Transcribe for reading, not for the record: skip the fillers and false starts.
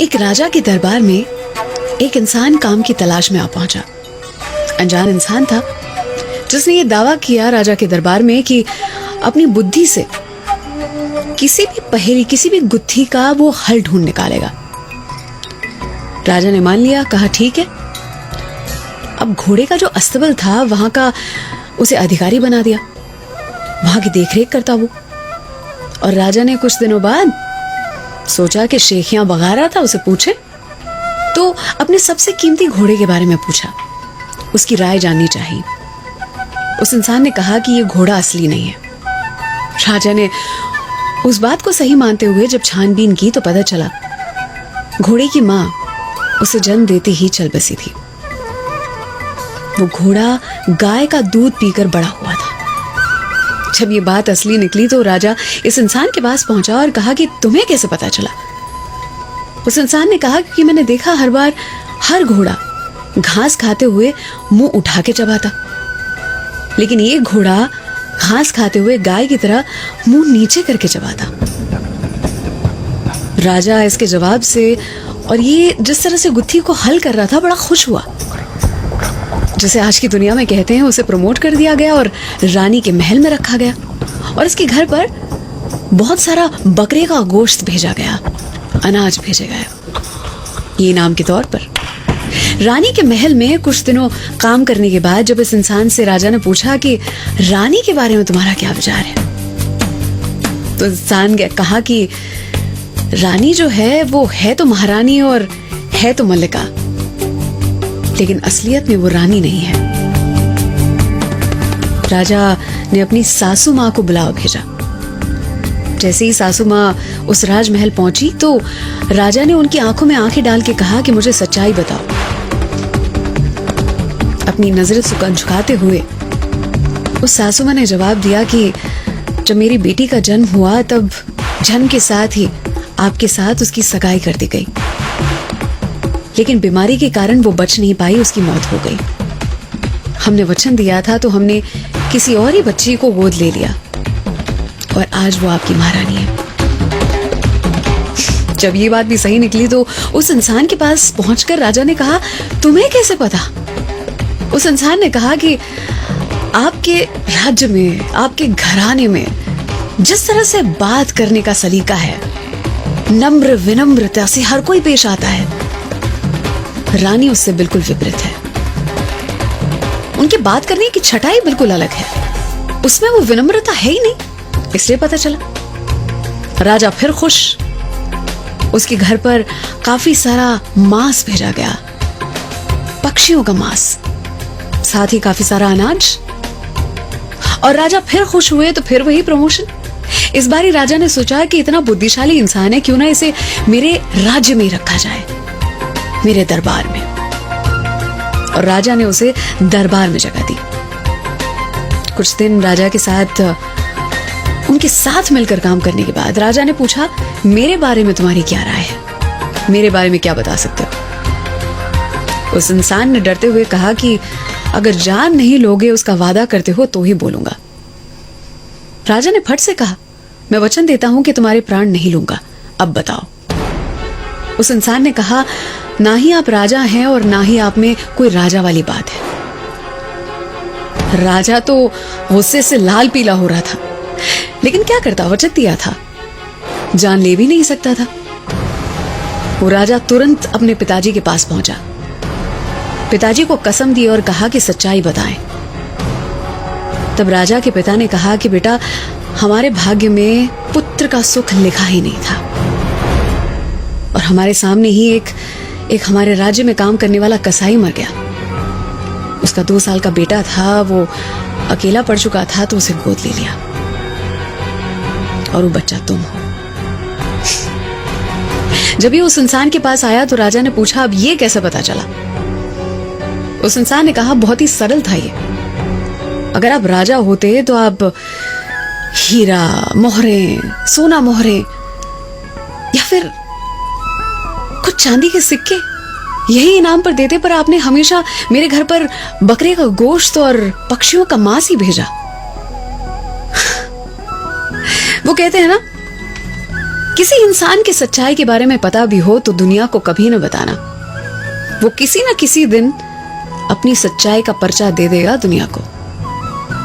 एक राजा के दरबार में एक इंसान काम की तलाश में आ पहुंचा। अनजान इंसान था जिसने ये दावा किया राजा के दरबार में कि अपनी बुद्धि से किसी भी पहेली, किसी भी गुत्थी का वो हल ढूंढ निकालेगा। राजा ने मान लिया, कहा ठीक है। अब घोड़े का जो अस्तबल था वहां का उसे अधिकारी बना दिया, वहां की देखरेख करता वो। और राजा ने कुछ दिनों बाद सोचा कि शेखियां बगा रहा था, उसे पूछे। तो अपने सबसे कीमती घोड़े के बारे में पूछा, उसकी राय जाननी चाहिए। उस इंसान ने कहा कि यह घोड़ा असली नहीं है। राजा ने उस बात को सही मानते हुए जब छानबीन की तो पता चला घोड़े की मां उसे जन्म देते ही चल बसी थी। वो घोड़ा गाय का दूध पीकर बड़ा हुआ था। जब ये बात असली निकली तो राजा इस इंसान के पास पहुंचा और कहा कि तुम्हें कैसे पता चला? उस इंसान ने कहा कि मैंने देखा हर बार हर घोड़ा घास खाते हुए मुंह उठा के चबाता, लेकिन ये घोड़ा घास खाते हुए गाय की तरह मुंह नीचे करके चबाता। राजा इसके जवाब से और ये जिस तरह से गुत्थी को हल कर रहा था बड़ा खुश हुआ। जिसे आज की दुनिया में कहते हैं, उसे प्रमोट कर दिया गया और रानी के महल में रखा गया और इसके घर पर बहुत सारा बकरे का गोश्त भेजा गया, अनाज भेजे गए ये इनाम के तौर पर। रानी के महल में कुछ दिनों काम करने के बाद जब इस इंसान से राजा ने पूछा कि रानी के बारे में तुम्हारा क्या विचार है, तो इंसान ने कहा कि रानी जो है वो है तो महारानी और है तो मल्लिका, लेकिन असलियत में वो रानी नहीं है। राजा ने अपनी सासू माँ को बुलावा भेजा। जैसे ही सासू माँ उस राजमहल पहुंची तो राजा ने उनकी आंखों में आंखें डाल के कहा कि मुझे सच्चाई बताओ। अपनी नजरें झुकाते हुए उस सासू माँ ने जवाब दिया कि जब मेरी बेटी का जन्म हुआ तब जन्म के साथ ही आपके साथ उसकी सगाई कर दी गई, लेकिन बीमारी के कारण वो बच नहीं पाई, उसकी मौत हो गई। हमने वचन दिया था तो हमने किसी और ही बच्ची को गोद ले लिया और आज वो आपकी महारानी है। जब ये बात भी सही निकली तो उस इंसान के पास पहुंचकर राजा ने कहा, तुम्हें कैसे पता? उस इंसान ने कहा कि आपके राज्य में, आपके घराने में जिस तरह से बात करने का सलीका है, नम्र विनम्रता से हर कोई पेश आता है, रानी उससे बिल्कुल विपरीत है। उनकी बात करने की छटाई बिल्कुल अलग है, उसमें वो विनम्रता है ही नहीं, इसलिए पता चला। राजा फिर खुश। उसके घर पर काफी सारा मांस भेजा गया, पक्षियों का मांस, साथ ही काफी सारा अनाज। और राजा फिर खुश हुए तो फिर वही प्रमोशन। इस बारी राजा ने सोचा कि इतना बुद्धिशाली इंसान है, क्यों ना इसे मेरे राज्य में रखा जाए, मेरे दरबार में। और राजा ने उसे दरबार में जगह दी। कुछ दिन राजा के साथ उनके साथ मिलकर काम करने के बाद राजा ने पूछा, मेरे बारे में तुम्हारी क्या राय है? मेरे बारे में क्या बता सकते हो? उस इंसान ने डरते हुए कहा कि अगर जान नहीं लोगे उसका वादा करते हो तो ही बोलूंगा। राजा ने फट से कहा, मैं वचन देता हूं कि तुम्हारे प्राण नहीं लूंगा, अब बताओ। उस इंसान ने कहा, ना ही आप राजा हैं और ना ही आप में कोई राजा वाली बात है। राजा तो गुस्से से लाल पीला हो रहा था, लेकिन क्या करता, वचन दिया था, जान ले भी नहीं सकता था। वो राजा तुरंत अपने पिताजी के पास पहुंचा, पिताजी को कसम दी और कहा कि सच्चाई बताएं। तब राजा के पिता ने कहा कि बेटा, हमारे भाग्य में पुत्र का सुख लिखा ही नहीं था और हमारे सामने ही एक हमारे राज्य में काम करने वाला कसाई मर गया। उसका 2 साल का बेटा था, वो अकेला पड़ चुका था तो उसे गोद ले लिया और वो बच्चा तुम हो। जब ये उस इंसान के पास आया तो राजा ने पूछा, अब ये कैसे पता चला? उस इंसान ने कहा, बहुत ही सरल था ये। अगर आप राजा होते तो आप हीरा मोहरे, सोना मोहरे या फिर कुछ चांदी के सिक्के यही इनाम पर देते, पर आपने हमेशा मेरे घर पर बकरे का गोश्त और पक्षियों का मांस ही भेजा। वो कहते हैं ना किसी इंसान की सच्चाई के बारे में पता भी हो तो दुनिया को कभी न बताना। वो किसी न किसी दिन अपनी सच्चाई का पर्चा दे देगा दुनिया को।